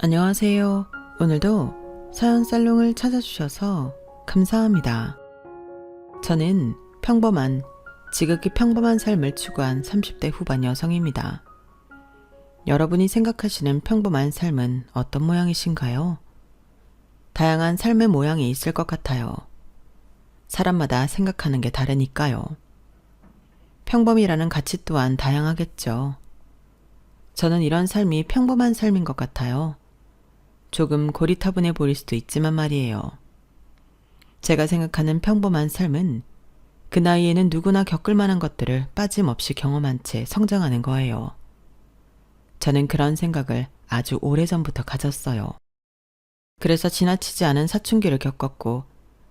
안녕하세요. 오늘도 사연 살롱을 찾아주셔서 감사합니다. 저는 평범한, 지극히 평범한 삶을 추구한 30대 후반 여성입니다. 여러분이 생각하시는 평범한 삶은 어떤 모양이신가요? 다양한 삶의 모양이 있을 것 같아요. 사람마다 생각하는 게 다르니까요. 평범이라는 가치 또한 다양하겠죠. 저는 이런 삶이 평범한 삶인 것 같아요. 조금 고리타분해 보일 수도 있지만 말이에요. 제가 생각하는 평범한 삶은 그 나이에는 누구나 겪을 만한 것들을 빠짐없이 경험한 채 성장하는 거예요. 저는 그런 생각을 아주 오래전부터 가졌어요. 그래서 지나치지 않은 사춘기를 겪었고,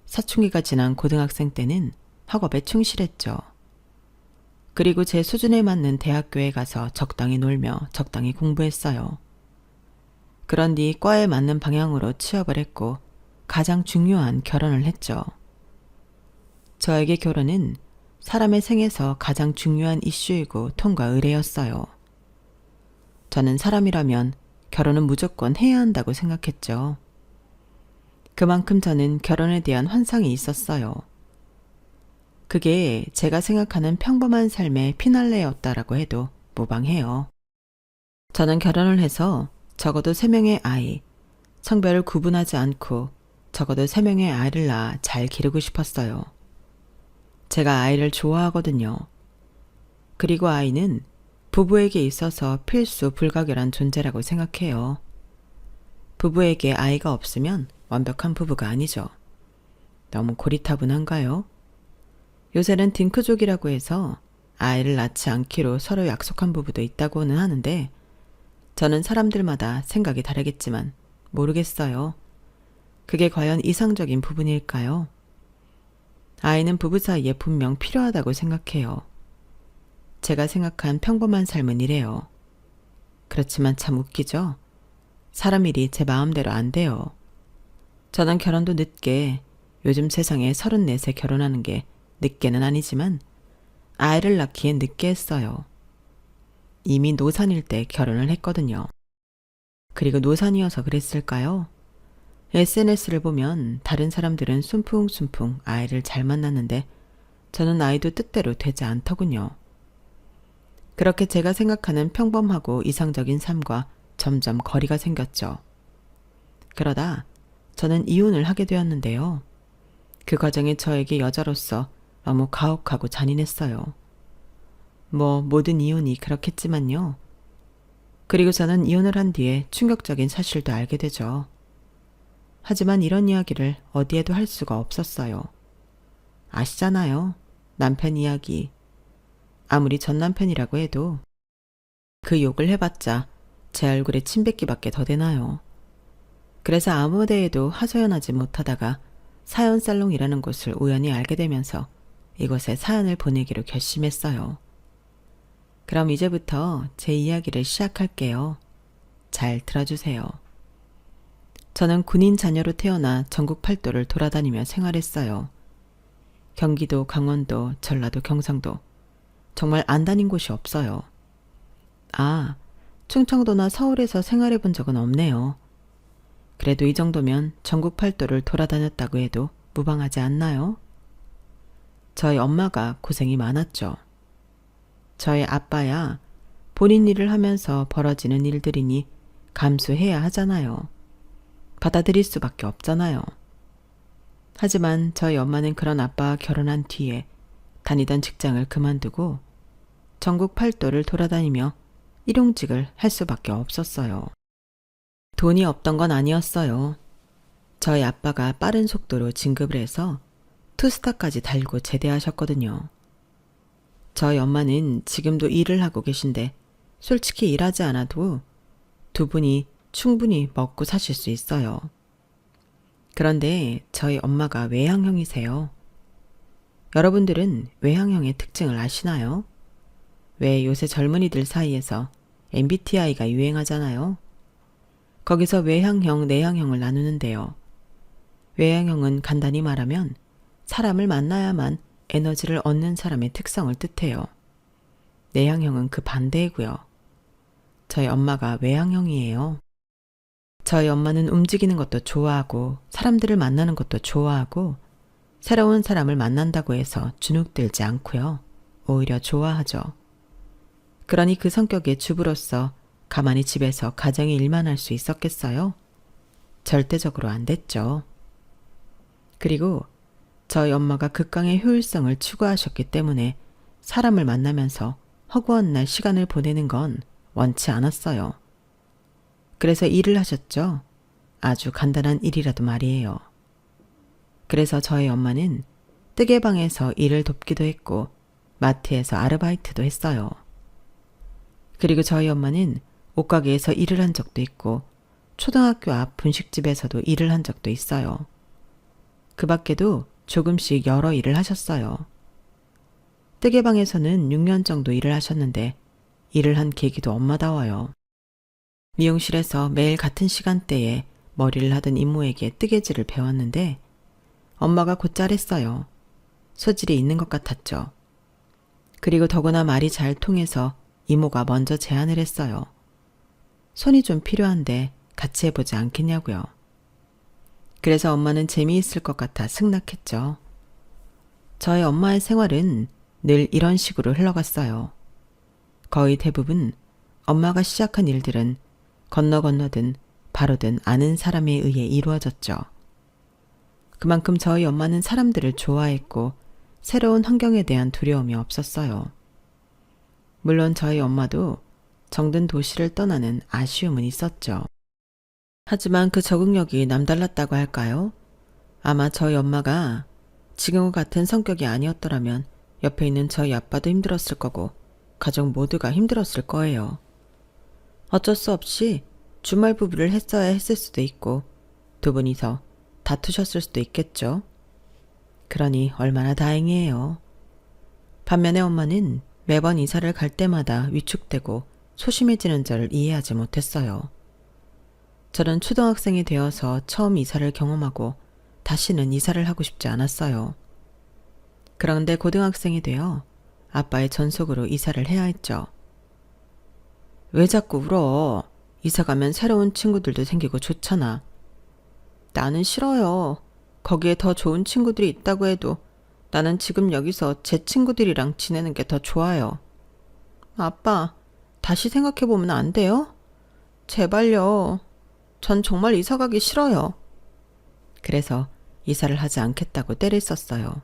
사춘기가 지난 고등학생 때는 학업에 충실했죠. 그리고 제 수준에 맞는 대학교에 가서 적당히 놀며 적당히 공부했어요. 그런 뒤 과에 맞는 방향으로 취업을 했고 가장 중요한 결혼을 했죠. 저에게 결혼은 사람의 생에서 가장 중요한 이슈이고 통과 의례였어요. 저는 사람이라면 결혼은 무조건 해야 한다고 생각했죠. 그만큼 저는 결혼에 대한 환상이 있었어요. 그게 제가 생각하는 평범한 삶의 피날레였다라고 해도 무방해요. 저는 결혼을 해서 적어도 3명의 아이, 성별을 구분하지 않고 적어도 3명의 아이를 낳아 잘 기르고 싶었어요. 제가 아이를 좋아하거든요. 그리고 아이는 부부에게 있어서 필수 불가결한 존재라고 생각해요. 부부에게 아이가 없으면 완벽한 부부가 아니죠. 너무 고리타분한가요? 요새는 딩크족이라고 해서 아이를 낳지 않기로 서로 약속한 부부도 있다고는 하는데 저는 사람들마다 생각이 다르겠지만 모르겠어요. 그게 과연 이상적인 부분일까요? 아이는 부부 사이에 분명 필요하다고 생각해요. 제가 생각한 평범한 삶은 이래요. 그렇지만 참 웃기죠? 사람 일이 제 마음대로 안 돼요. 저는 결혼도 늦게, 요즘 세상에 34세 결혼하는 게 늦게는 아니지만 아이를 낳기엔 늦게 했어요. 이미 노산일 때 결혼을 했거든요. 그리고 노산이어서 그랬을까요? SNS를 보면 다른 사람들은 순풍순풍 아이를 잘 만났는데 저는 아이도 뜻대로 되지 않더군요. 그렇게 제가 생각하는 평범하고 이상적인 삶과 점점 거리가 생겼죠. 그러다 저는 이혼을 하게 되었는데요. 그 과정이 저에게 여자로서 너무 가혹하고 잔인했어요. 모든 이혼이 그렇겠지만요. 그리고 저는 이혼을 한 뒤에 충격적인 사실도 알게 되죠. 하지만 이런 이야기를 어디에도 할 수가 없었어요. 아시잖아요. 남편 이야기. 아무리 전 남편이라고 해도 그 욕을 해봤자 제 얼굴에 침 뱉기밖에 더 되나요. 그래서 아무 데에도 하소연하지 못하다가 사연살롱이라는 곳을 우연히 알게 되면서 이곳에 사연을 보내기로 결심했어요. 그럼 이제부터 제 이야기를 시작할게요. 잘 들어주세요. 저는 군인 자녀로 태어나 전국 팔도를 돌아다니며 생활했어요. 경기도, 강원도, 전라도, 경상도. 정말 안 다닌 곳이 없어요. 아, 충청도나 서울에서 생활해 본 적은 없네요. 그래도 이 정도면 전국 팔도를 돌아다녔다고 해도 무방하지 않나요? 저희 엄마가 고생이 많았죠. 저희 아빠야 본인 일을 하면서 벌어지는 일들이니 감수해야 하잖아요. 받아들일 수밖에 없잖아요. 하지만 저희 엄마는 그런 아빠와 결혼한 뒤에 다니던 직장을 그만두고 전국 팔도를 돌아다니며 일용직을 할 수밖에 없었어요. 돈이 없던 건 아니었어요. 저희 아빠가 빠른 속도로 진급을 해서 투스타까지 달고 제대하셨거든요. 저희 엄마는 지금도 일을 하고 계신데 솔직히 일하지 않아도 두 분이 충분히 먹고 사실 수 있어요. 그런데 저희 엄마가 외향형이세요. 여러분들은 외향형의 특징을 아시나요? 왜 요새 젊은이들 사이에서 MBTI가 유행하잖아요. 거기서 외향형, 내향형을 나누는데요. 외향형은 간단히 말하면 사람을 만나야만 에너지를 얻는 사람의 특성을 뜻해요. 내향형은 그 반대이고요. 저희 엄마가 외향형이에요. 저희 엄마는 움직이는 것도 좋아하고 사람들을 만나는 것도 좋아하고 새로운 사람을 만난다고 해서 주눅들지 않고요. 오히려 좋아하죠. 그러니 그 성격의 주부로서 가만히 집에서 가정의 일만 할 수 있었겠어요? 절대적으로 안 됐죠. 그리고 저희 엄마가 극강의 효율성을 추구하셨기 때문에 사람을 만나면서 허구한 날 시간을 보내는 건 원치 않았어요. 그래서 일을 하셨죠. 아주 간단한 일이라도 말이에요. 그래서 저희 엄마는 뜨개방에서 일을 돕기도 했고 마트에서 아르바이트도 했어요. 그리고 저희 엄마는 옷가게에서 일을 한 적도 있고 초등학교 앞 분식집에서도 일을 한 적도 있어요. 그 밖에도 조금씩 여러 일을 하셨어요. 뜨개방에서는 6년 정도 일을 하셨는데 일을 한 계기도 엄마다워요. 미용실에서 매일 같은 시간대에 머리를 하던 이모에게 뜨개질을 배웠는데 엄마가 곧잘 했어요. 소질이 있는 것 같았죠. 그리고 더구나 말이 잘 통해서 이모가 먼저 제안을 했어요. 손이 좀 필요한데 같이 해보지 않겠냐고요. 그래서 엄마는 재미있을 것 같아 승낙했죠. 저희 엄마의 생활은 늘 이런 식으로 흘러갔어요. 거의 대부분 엄마가 시작한 일들은 건너든 바로든 아는 사람에 의해 이루어졌죠. 그만큼 저희 엄마는 사람들을 좋아했고 새로운 환경에 대한 두려움이 없었어요. 물론 저희 엄마도 정든 도시를 떠나는 아쉬움은 있었죠. 하지만 그 적응력이 남달랐다고 할까요? 아마 저희 엄마가 지금과 같은 성격이 아니었더라면 옆에 있는 저희 아빠도 힘들었을 거고 가족 모두가 힘들었을 거예요. 어쩔 수 없이 주말 부부를 했어야 했을 수도 있고 두 분이서 다투셨을 수도 있겠죠. 그러니 얼마나 다행이에요. 반면에 엄마는 매번 이사를 갈 때마다 위축되고 소심해지는 저를 이해하지 못했어요. 저는 초등학생이 되어서 처음 이사를 경험하고 다시는 이사를 하고 싶지 않았어요. 그런데 고등학생이 되어 아빠의 전속으로 이사를 해야 했죠. 왜 자꾸 울어? 이사 가면 새로운 친구들도 생기고 좋잖아. 나는 싫어요. 거기에 더 좋은 친구들이 있다고 해도 나는 지금 여기서 제 친구들이랑 지내는 게 더 좋아요. 아빠, 다시 생각해보면 안 돼요? 제발요. 전 정말 이사 가기 싫어요. 그래서 이사를 하지 않겠다고 떼를 썼어요.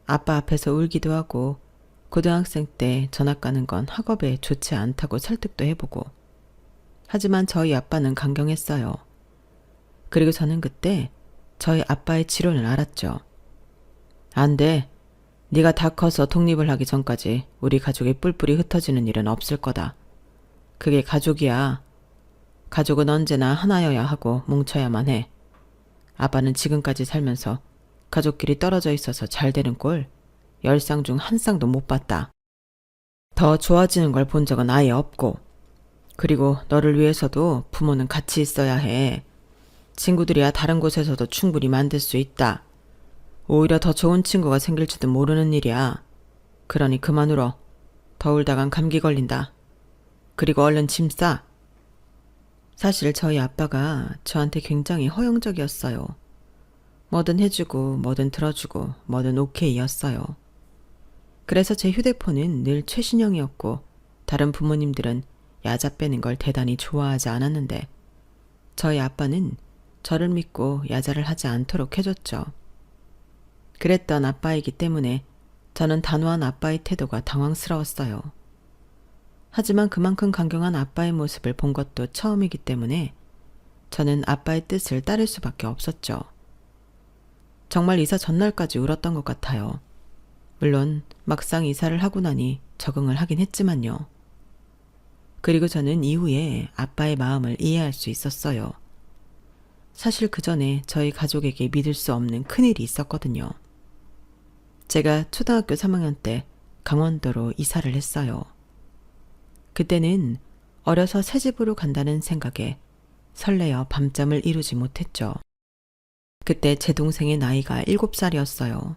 아빠 앞에서 울기도 하고 고등학생 때 전학 가는 건 학업에 좋지 않다고 설득도 해보고 하지만 저희 아빠는 강경했어요. 그리고 저는 그때 저희 아빠의 지론을 알았죠. 안 돼. 네가 다 커서 독립을 하기 전까지 우리 가족이 뿔뿔이 흩어지는 일은 없을 거다. 그게 가족이야. 가족은 언제나 하나여야 하고 뭉쳐야만 해. 아빠는 지금까지 살면서 가족끼리 떨어져 있어서 잘 되는 꼴 10쌍 중 1쌍도 못 봤다. 더 좋아지는 걸 본 적은 아예 없고 그리고 너를 위해서도 부모는 같이 있어야 해. 친구들이야 다른 곳에서도 충분히 만들 수 있다. 오히려 더 좋은 친구가 생길지도 모르는 일이야. 그러니 그만 울어. 더 울다간 감기 걸린다. 그리고 얼른 짐 싸. 사실 저희 아빠가 저한테 굉장히 허용적이었어요. 뭐든 해주고 뭐든 들어주고 뭐든 오케이였어요. 그래서 제 휴대폰은 늘 최신형이었고 다른 부모님들은 야자 빼는 걸 대단히 좋아하지 않았는데 저희 아빠는 저를 믿고 야자를 하지 않도록 해줬죠. 그랬던 아빠이기 때문에 저는 단호한 아빠의 태도가 당황스러웠어요. 하지만 그만큼 강경한 아빠의 모습을 본 것도 처음이기 때문에 저는 아빠의 뜻을 따를 수밖에 없었죠. 정말 이사 전날까지 울었던 것 같아요. 물론 막상 이사를 하고 나니 적응을 하긴 했지만요. 그리고 저는 이후에 아빠의 마음을 이해할 수 있었어요. 사실 그 전에 저희 가족에게 믿을 수 없는 큰일이 있었거든요. 제가 초등학교 3학년 때 강원도로 이사를 했어요. 그때는 어려서 새 집으로 간다는 생각에 설레어 밤잠을 이루지 못했죠. 그때 제 동생의 나이가 7살이었어요.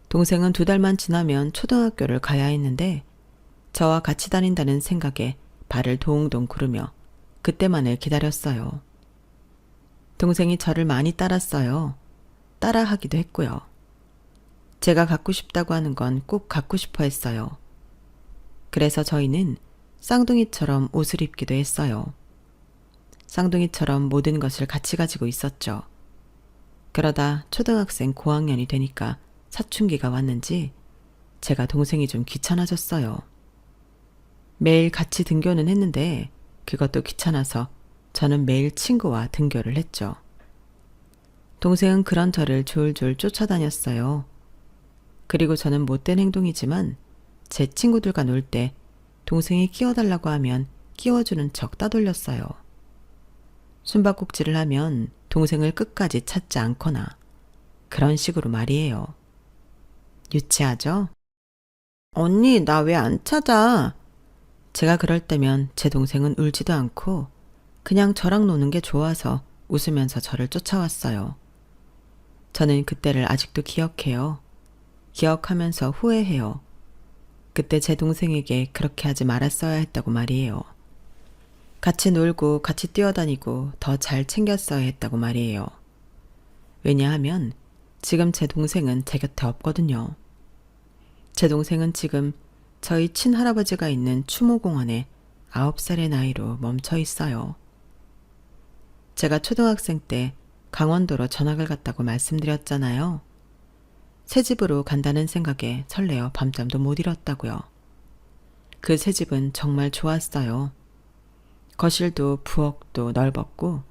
동생은 2달만 지나면 초등학교를 가야 했는데 저와 같이 다닌다는 생각에 발을 동동 구르며 그때만을 기다렸어요. 동생이 저를 많이 따랐어요. 따라하기도 했고요. 제가 갖고 싶다고 하는 건 꼭 갖고 싶어 했어요. 그래서 저희는 쌍둥이처럼 옷을 입기도 했어요. 쌍둥이처럼 모든 것을 같이 가지고 있었죠. 그러다 초등학생 고학년이 되니까 사춘기가 왔는지 제가 동생이 좀 귀찮아졌어요. 매일 같이 등교는 했는데 그것도 귀찮아서 저는 매일 친구와 등교를 했죠. 동생은 그런 저를 졸졸 쫓아다녔어요. 그리고 저는 못된 행동이지만 제 친구들과 놀 때 동생이 끼워달라고 하면 끼워주는 척 따돌렸어요. 숨바꼭질을 하면 동생을 끝까지 찾지 않거나 그런 식으로 말이에요. 유치하죠? 언니, 나 왜 안 찾아? 제가 그럴 때면 제 동생은 울지도 않고 그냥 저랑 노는 게 좋아서 웃으면서 저를 쫓아왔어요. 저는 그때를 아직도 기억해요. 기억하면서 후회해요. 그때 제 동생에게 그렇게 하지 말았어야 했다고 말이에요. 같이 놀고 같이 뛰어다니고 더 잘 챙겼어야 했다고 말이에요. 왜냐하면 지금 제 동생은 제 곁에 없거든요. 제 동생은 지금 저희 친할아버지가 있는 추모공원에 9살의 나이로 멈춰 있어요. 제가 초등학생 때 강원도로 전학을 갔다고 말씀드렸잖아요. 새 집으로 간다는 생각에 설레어 밤잠도 못 이뤘다고요. 그 새 집은 정말 좋았어요. 거실도 부엌도 넓었고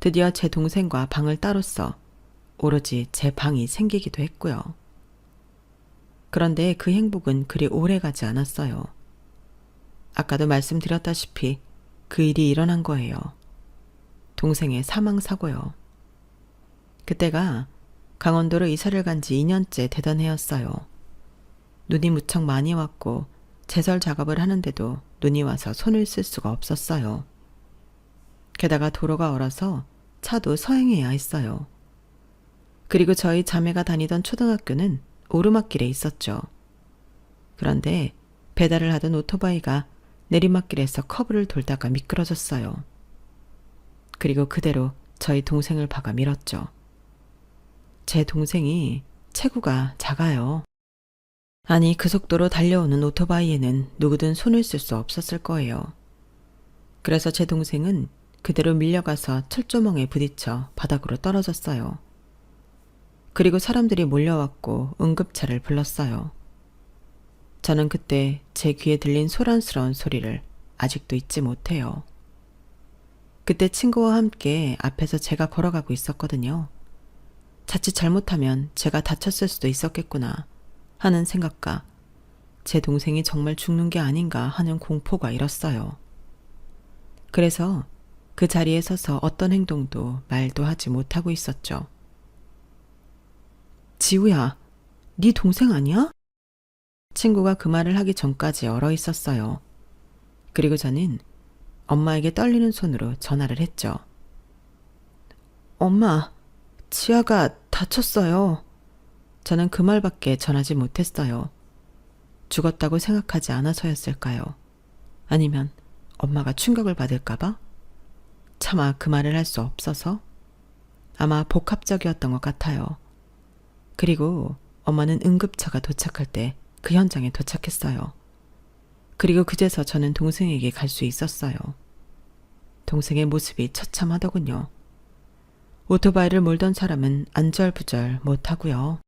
드디어 제 동생과 방을 따로 써 오로지 제 방이 생기기도 했고요. 그런데 그 행복은 그리 오래 가지 않았어요. 아까도 말씀드렸다시피 그 일이 일어난 거예요. 동생의 사망사고요. 그때가 강원도로 이사를 간 지 2년째 되던 해였어요. 눈이 무척 많이 왔고 제설 작업을 하는데도 눈이 와서 손을 쓸 수가 없었어요. 게다가 도로가 얼어서 차도 서행해야 했어요. 그리고 저희 자매가 다니던 초등학교는 오르막길에 있었죠. 그런데 배달을 하던 오토바이가 내리막길에서 커브를 돌다가 미끄러졌어요. 그리고 그대로 저희 동생을 박아 밀었죠. 제 동생이 체구가 작아요. 아니, 그 속도로 달려오는 오토바이에는 누구든 손을 쓸 수 없었을 거예요. 그래서 제 동생은 그대로 밀려가서 철조망에 부딪혀 바닥으로 떨어졌어요. 그리고 사람들이 몰려왔고 응급차를 불렀어요. 저는 그때 제 귀에 들린 소란스러운 소리를 아직도 잊지 못해요. 그때 친구와 함께 앞에서 제가 걸어가고 있었거든요. 자칫 잘못하면 제가 다쳤을 수도 있었겠구나 하는 생각과 제 동생이 정말 죽는 게 아닌가 하는 공포가 일었어요. 그래서 그 자리에 서서 어떤 행동도 말도 하지 못하고 있었죠. 지우야, 네 동생 아니야? 친구가 그 말을 하기 전까지 얼어 있었어요. 그리고 저는 엄마에게 떨리는 손으로 전화를 했죠. 엄마, 지아가 다쳤어요. 저는 그 말밖에 전하지 못했어요. 죽었다고 생각하지 않아서였을까요? 아니면 엄마가 충격을 받을까봐? 차마 그 말을 할 수 없어서? 아마 복합적이었던 것 같아요. 그리고 엄마는 응급차가 도착할 때 그 현장에 도착했어요. 그리고 그제서 저는 동생에게 갈 수 있었어요. 동생의 모습이 처참하더군요. 오토바이를 몰던 사람은 안절부절 못하고요.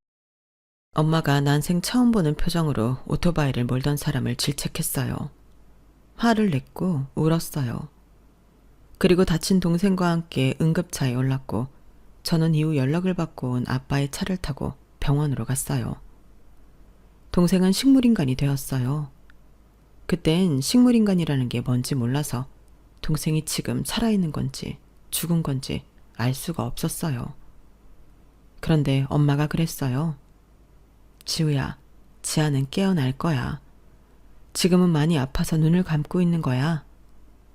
엄마가 난생 처음 보는 표정으로 오토바이를 몰던 사람을 질책했어요. 화를 냈고 울었어요. 그리고 다친 동생과 함께 응급차에 올랐고 저는 이후 연락을 받고 온 아빠의 차를 타고 병원으로 갔어요. 동생은 식물인간이 되었어요. 그땐 식물인간이라는 게 뭔지 몰라서 동생이 지금 살아있는 건지 죽은 건지 알 수가 없었어요. 그런데 엄마가 그랬어요. 지우야, 지아는 깨어날 거야. 지금은 많이 아파서 눈을 감고 있는 거야.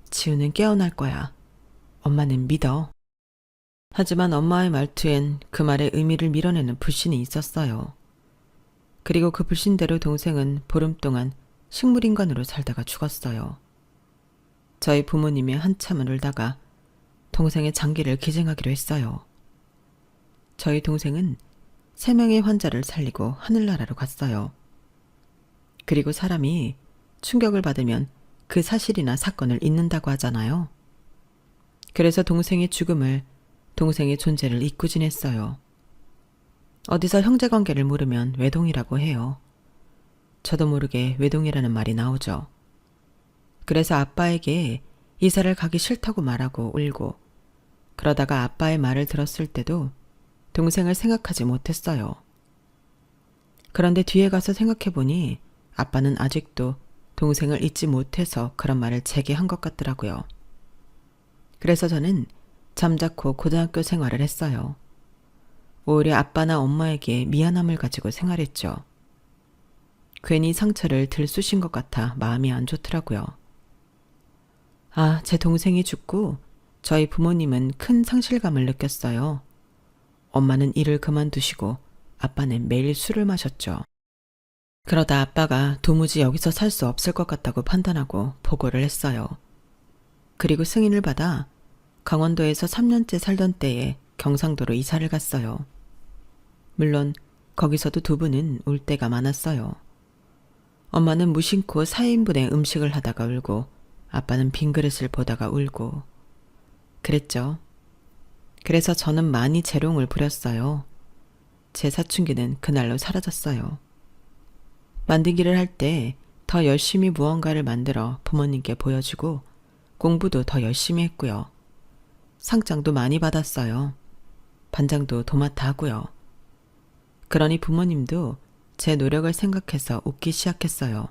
지우는 깨어날 거야. 엄마는 믿어. 하지만 엄마의 말투엔 그 말의 의미를 밀어내는 불신이 있었어요. 그리고 그 불신대로 동생은 보름 동안 식물인간으로 살다가 죽었어요. 저희 부모님이 한참을 울다가 동생의 장기를 기증하기로 했어요. 저희 동생은 3명의 환자를 살리고 하늘나라로 갔어요. 그리고 사람이 충격을 받으면 그 사실이나 사건을 잊는다고 하잖아요. 그래서 동생의 죽음을, 동생의 존재를 잊고 지냈어요. 어디서 형제관계를 물으면 외동이라고 해요. 저도 모르게 외동이라는 말이 나오죠. 그래서 아빠에게 이사를 가기 싫다고 말하고 울고, 그러다가 아빠의 말을 들었을 때도 동생을 생각하지 못했어요. 그런데 뒤에 가서 생각해보니 아빠는 아직도 동생을 잊지 못해서 그런 말을 제게 한 것 같더라고요. 그래서 저는 잠자코 고등학교 생활을 했어요. 오히려 아빠나 엄마에게 미안함을 가지고 생활했죠. 괜히 상처를 들쑤신 것 같아 마음이 안 좋더라고요. 제 동생이 죽고 저희 부모님은 큰 상실감을 느꼈어요. 엄마는 일을 그만두시고 아빠는 매일 술을 마셨죠. 그러다 아빠가 도무지 여기서 살 수 없을 것 같다고 판단하고 보고를 했어요. 그리고 승인을 받아 강원도에서 3년째 살던 때에 경상도로 이사를 갔어요. 물론 거기서도 두 분은 울 때가 많았어요. 엄마는 무심코 4인분의 음식을 하다가 울고 아빠는 빈 그릇을 보다가 울고 그랬죠. 그래서 저는 많이 재롱을 부렸어요. 제 사춘기는 그날로 사라졌어요. 만들기를 할 때 더 열심히 무언가를 만들어 부모님께 보여주고 공부도 더 열심히 했고요. 상장도 많이 받았어요. 반장도 도맡아 하고요. 그러니 부모님도 제 노력을 생각해서 웃기 시작했어요.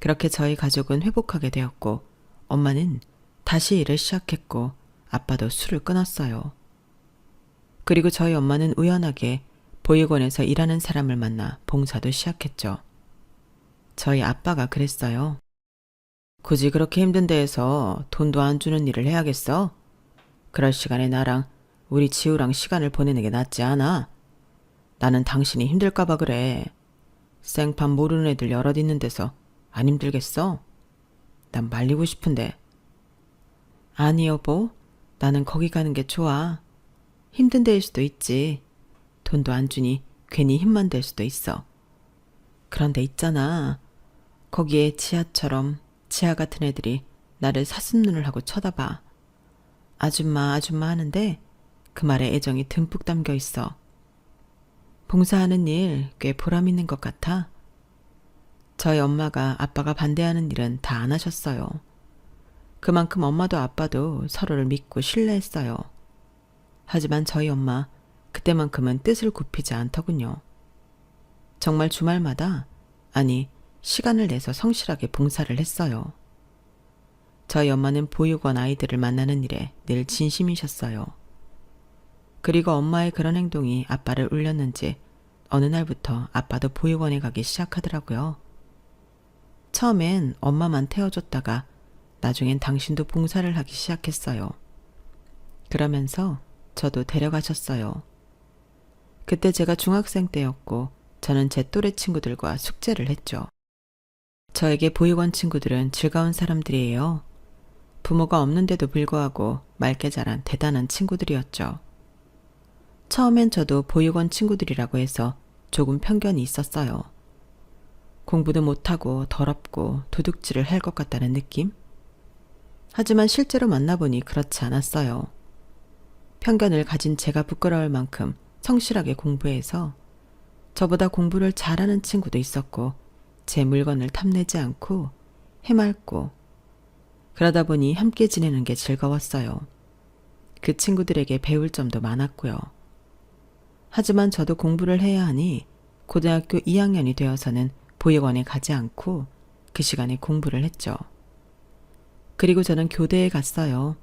그렇게 저희 가족은 회복하게 되었고 엄마는 다시 일을 시작했고 아빠도 술을 끊었어요. 그리고 저희 엄마는 우연하게 보육원에서 일하는 사람을 만나 봉사도 시작했죠. 저희 아빠가 그랬어요. 굳이 그렇게 힘든 데에서 돈도 안 주는 일을 해야겠어? 그럴 시간에 나랑 우리 지우랑 시간을 보내는 게 낫지 않아? 나는 당신이 힘들까봐 그래. 생판 모르는 애들 여럿 있는 데서 안 힘들겠어? 난 말리고 싶은데. 아니 여보, 나는 거기 가는 게 좋아. 힘든 데일 수도 있지. 돈도 안 주니 괜히 힘만 될 수도 있어. 그런데 있잖아. 거기에 지하 같은 애들이 나를 사슴눈을 하고 쳐다봐. 아줌마 아줌마 하는데 그 말에 애정이 듬뿍 담겨 있어. 봉사하는 일 꽤 보람 있는 것 같아. 저희 엄마가 아빠가 반대하는 일은 다 안 하셨어요. 그만큼 엄마도 아빠도 서로를 믿고 신뢰했어요. 하지만 저희 엄마 그때만큼은 뜻을 굽히지 않더군요. 정말 주말마다, 아니 시간을 내서 성실하게 봉사를 했어요. 저희 엄마는 보육원 아이들을 만나는 일에 늘 진심이셨어요. 그리고 엄마의 그런 행동이 아빠를 울렸는지 어느 날부터 아빠도 보육원에 가기 시작하더라고요. 처음엔 엄마만 태워줬다가 나중엔 당신도 봉사를 하기 시작했어요. 그러면서 저도 데려가셨어요. 그때 제가 중학생 때였고 저는 제 또래 친구들과 숙제를 했죠. 저에게 보육원 친구들은 즐거운 사람들이에요. 부모가 없는데도 불구하고 맑게 자란 대단한 친구들이었죠. 처음엔 저도 보육원 친구들이라고 해서 조금 편견이 있었어요. 공부도 못하고 더럽고 도둑질을 할 것 같다는 느낌? 하지만 실제로 만나보니 그렇지 않았어요. 편견을 가진 제가 부끄러울 만큼 성실하게 공부해서 저보다 공부를 잘하는 친구도 있었고 제 물건을 탐내지 않고 해맑고 그러다 보니 함께 지내는 게 즐거웠어요. 그 친구들에게 배울 점도 많았고요. 하지만 저도 공부를 해야 하니 고등학교 2학년이 되어서는 보육원에 가지 않고 그 시간에 공부를 했죠. 그리고 저는 교대에 갔어요.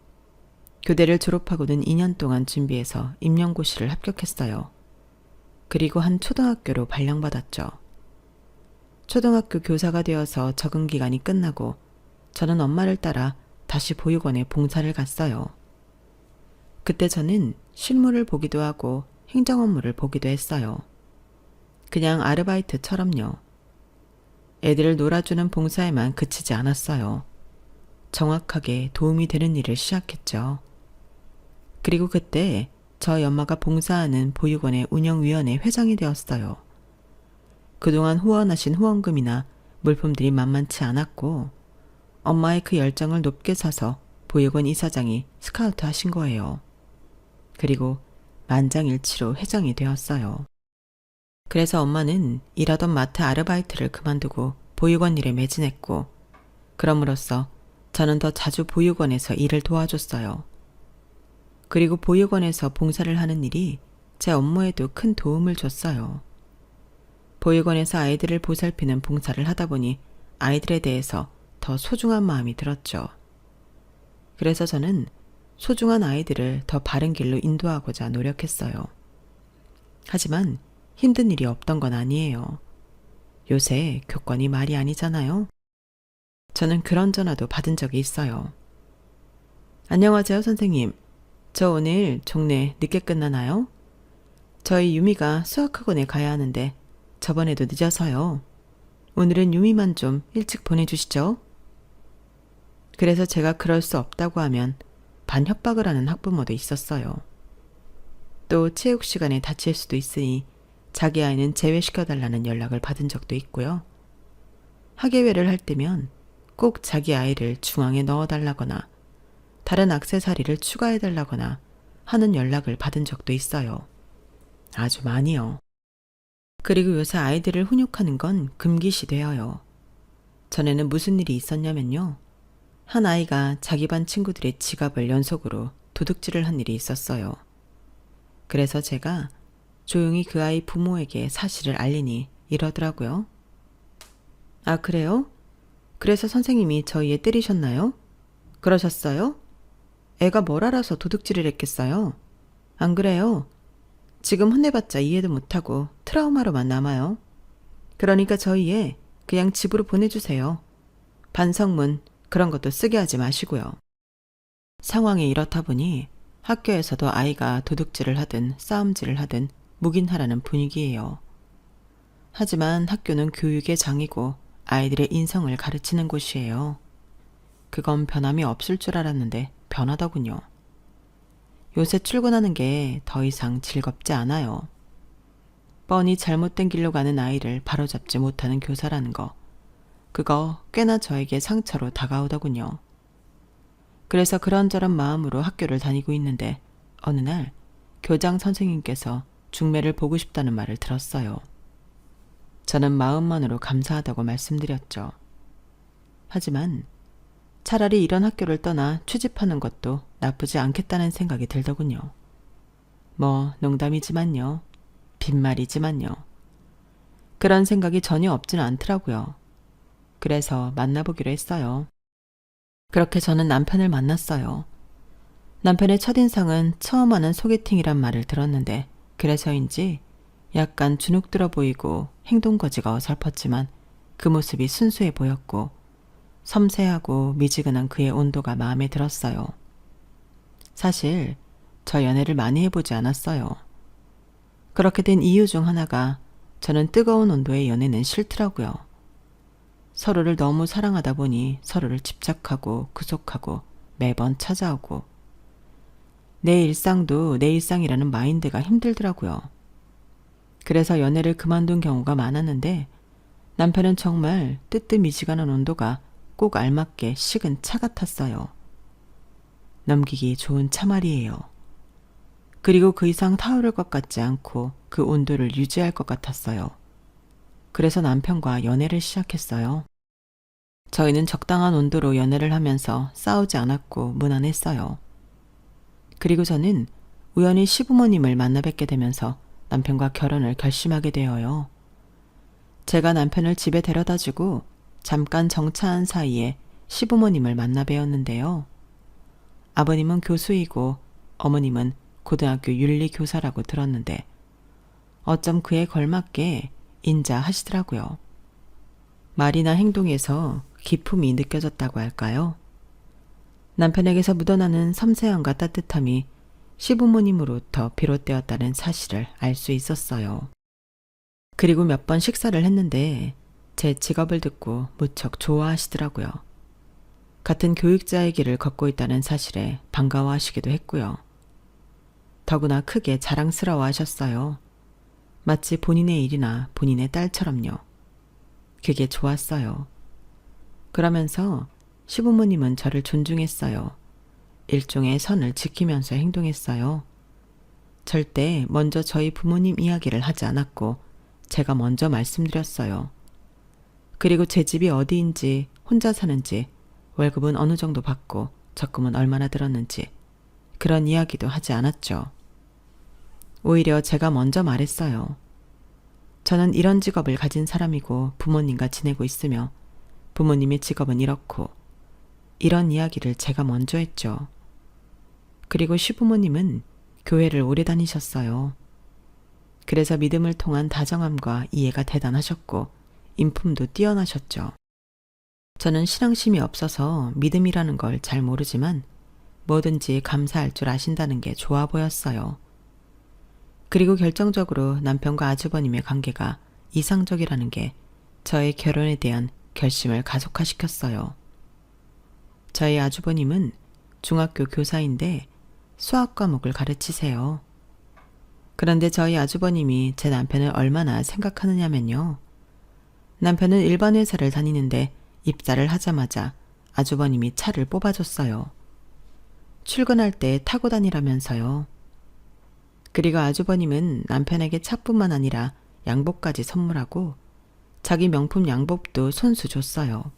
교대를 졸업하고는 2년 동안 준비해서 임용고시를 합격했어요. 그리고 한 초등학교로 발령받았죠. 초등학교 교사가 되어서 적응 기간이 끝나고 저는 엄마를 따라 다시 보육원에 봉사를 갔어요. 그때 저는 실무를 보기도 하고 행정 업무를 보기도 했어요. 그냥 아르바이트처럼요. 애들을 놀아주는 봉사에만 그치지 않았어요. 정확하게 도움이 되는 일을 시작했죠. 그리고 그때 저희 엄마가 봉사하는 보육원의 운영위원회 회장이 되었어요. 그동안 후원하신 후원금이나 물품들이 만만치 않았고 엄마의 그 열정을 높게 사서 보육원 이사장이 스카우트 하신 거예요. 그리고 만장일치로 회장이 되었어요. 그래서 엄마는 일하던 마트 아르바이트를 그만두고 보육원 일에 매진했고 그럼으로써 저는 더 자주 보육원에서 일을 도와줬어요. 그리고 보육원에서 봉사를 하는 일이 제 업무에도 큰 도움을 줬어요. 보육원에서 아이들을 보살피는 봉사를 하다 보니 아이들에 대해서 더 소중한 마음이 들었죠. 그래서 저는 소중한 아이들을 더 바른 길로 인도하고자 노력했어요. 하지만 힘든 일이 없던 건 아니에요. 요새 교권이 말이 아니잖아요. 저는 그런 전화도 받은 적이 있어요. 안녕하세요, 선생님. 저 오늘 종례 늦게 끝나나요? 저희 유미가 수학학원에 가야 하는데 저번에도 늦어서요. 오늘은 유미만 좀 일찍 보내주시죠. 그래서 제가 그럴 수 없다고 하면 반협박을 하는 학부모도 있었어요. 또 체육 시간에 다칠 수도 있으니 자기 아이는 제외시켜달라는 연락을 받은 적도 있고요. 학예회를 할 때면 꼭 자기 아이를 중앙에 넣어달라거나 다른 액세서리를 추가해달라거나 하는 연락을 받은 적도 있어요. 아주 많이요. 그리고 요새 아이들을 훈육하는 건 금기시 되어요. 전에는 무슨 일이 있었냐면요. 한 아이가 자기 반 친구들의 지갑을 연속으로 도둑질을 한 일이 있었어요. 그래서 제가 조용히 그 아이 부모에게 사실을 알리니 이러더라고요. 아, 그래요? 그래서 선생님이 저희 애 때리셨나요? 그러셨어요? 애가 뭘 알아서 도둑질을 했겠어요? 안 그래요? 지금 혼내봤자 이해도 못하고 트라우마로만 남아요. 그러니까 저희 애 그냥 집으로 보내주세요. 반성문 그런 것도 쓰게 하지 마시고요. 상황이 이렇다 보니 학교에서도 아이가 도둑질을 하든 싸움질을 하든 묵인하라는 분위기예요. 하지만 학교는 교육의 장이고 아이들의 인성을 가르치는 곳이에요. 그건 변함이 없을 줄 알았는데 변하더군요. 요새 출근하는 게 더 이상 즐겁지 않아요. 뻔히 잘못된 길로 가는 아이를 바로잡지 못하는 교사라는 거, 그거 꽤나 저에게 상처로 다가오더군요. 그래서 그런저런 마음으로 학교를 다니고 있는데 어느 날 교장 선생님께서 중매를 보고 싶다는 말을 들었어요. 저는 마음만으로 감사하다고 말씀드렸죠. 하지만 차라리 이런 학교를 떠나 취직하는 것도 나쁘지 않겠다는 생각이 들더군요. 뭐 농담이지만요. 빈말이지만요. 그런 생각이 전혀 없지는 않더라고요. 그래서 만나보기로 했어요. 그렇게 저는 남편을 만났어요. 남편의 첫인상은 처음 하는 소개팅이란 말을 들었는데 그래서인지 약간 주눅 들어 보이고 행동거지가 어설펐지만 그 모습이 순수해 보였고 섬세하고 미지근한 그의 온도가 마음에 들었어요. 사실 저 연애를 많이 해보지 않았어요. 그렇게 된 이유 중 하나가 저는 뜨거운 온도의 연애는 싫더라고요. 서로를 너무 사랑하다 보니 서로를 집착하고 구속하고 매번 찾아오고 내 일상도 내 일상이라는 마인드가 힘들더라고요. 그래서 연애를 그만둔 경우가 많았는데 남편은 정말 뜨뜻미지근한 온도가 꼭 알맞게 식은 차 같았어요. 넘기기 좋은 차말이에요. 그리고 그 이상 타오를 것 같지 않고 그 온도를 유지할 것 같았어요. 그래서 남편과 연애를 시작했어요. 저희는 적당한 온도로 연애를 하면서 싸우지 않았고 무난했어요. 그리고 저는 우연히 시부모님을 만나 뵙게 되면서 남편과 결혼을 결심하게 되어요. 제가 남편을 집에 데려다주고 잠깐 정차한 사이에 시부모님을 만나 뵈었는데요. 아버님은 교수이고 어머님은 고등학교 윤리교사라고 들었는데 어쩜 그에 걸맞게 인자하시더라고요. 말이나 행동에서 기품이 느껴졌다고 할까요? 남편에게서 묻어나는 섬세함과 따뜻함이 시부모님으로부터 비롯되었다는 사실을 알 수 있었어요. 그리고 몇 번 식사를 했는데 제 직업을 듣고 무척 좋아하시더라고요. 같은 교육자의 길을 걷고 있다는 사실에 반가워하시기도 했고요. 더구나 크게 자랑스러워 하셨어요. 마치 본인의 일이나 본인의 딸처럼요. 그게 좋았어요. 그러면서 시부모님은 저를 존중했어요. 일종의 선을 지키면서 행동했어요. 절대 먼저 저희 부모님 이야기를 하지 않았고 제가 먼저 말씀드렸어요. 그리고 제 집이 어디인지, 혼자 사는지, 월급은 어느 정도 받고 적금은 얼마나 들었는지 그런 이야기도 하지 않았죠. 오히려 제가 먼저 말했어요. 저는 이런 직업을 가진 사람이고 부모님과 지내고 있으며 부모님의 직업은 이렇고 이런 이야기를 제가 먼저 했죠. 그리고 시부모님은 교회를 오래 다니셨어요. 그래서 믿음을 통한 다정함과 이해가 대단하셨고 인품도 뛰어나셨죠. 저는 신앙심이 없어서 믿음이라는 걸 잘 모르지만 뭐든지 감사할 줄 아신다는 게 좋아 보였어요. 그리고 결정적으로 남편과 아주버님의 관계가 이상적이라는 게 저의 결혼에 대한 결심을 가속화시켰어요. 저희 아주버님은 중학교 교사인데 수학 과목을 가르치세요. 그런데 저희 아주버님이 제 남편을 얼마나 생각하느냐면요. 남편은 일반 회사를 다니는데 입사를 하자마자 아주버님이 차를 뽑아줬어요. 출근할 때 타고 다니라면서요. 그리고 아주버님은 남편에게 차뿐만 아니라 양복까지 선물하고 자기 명품 양복도 손수 줬어요.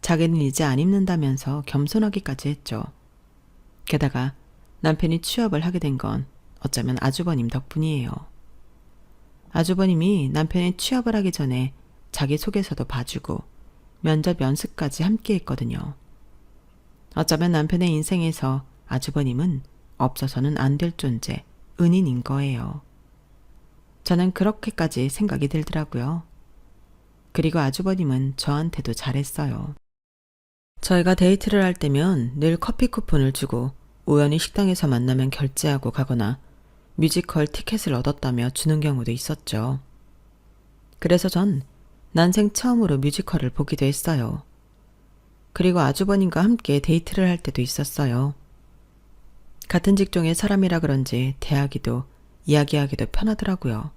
자기는 이제 안 입는다면서 겸손하기까지 했죠. 게다가 남편이 취업을 하게 된 건 어쩌면 아주버님 덕분이에요. 아주버님이 남편이 취업을 하기 전에 자기소개서도 봐주고 면접 연습까지 함께 했거든요. 어쩌면 남편의 인생에서 아주버님은 없어서는 안 될 존재, 은인인 거예요. 저는 그렇게까지 생각이 들더라고요. 그리고 아주버님은 저한테도 잘했어요. 저희가 데이트를 할 때면 늘 커피 쿠폰을 주고 우연히 식당에서 만나면 결제하고 가거나 뮤지컬 티켓을 얻었다며 주는 경우도 있었죠. 그래서 전 난생 처음으로 뮤지컬을 보기도 했어요. 그리고 아주버님과 함께 데이트를 할 때도 있었어요. 같은 직종의 사람이라 그런지 대하기도 이야기하기도 편하더라고요.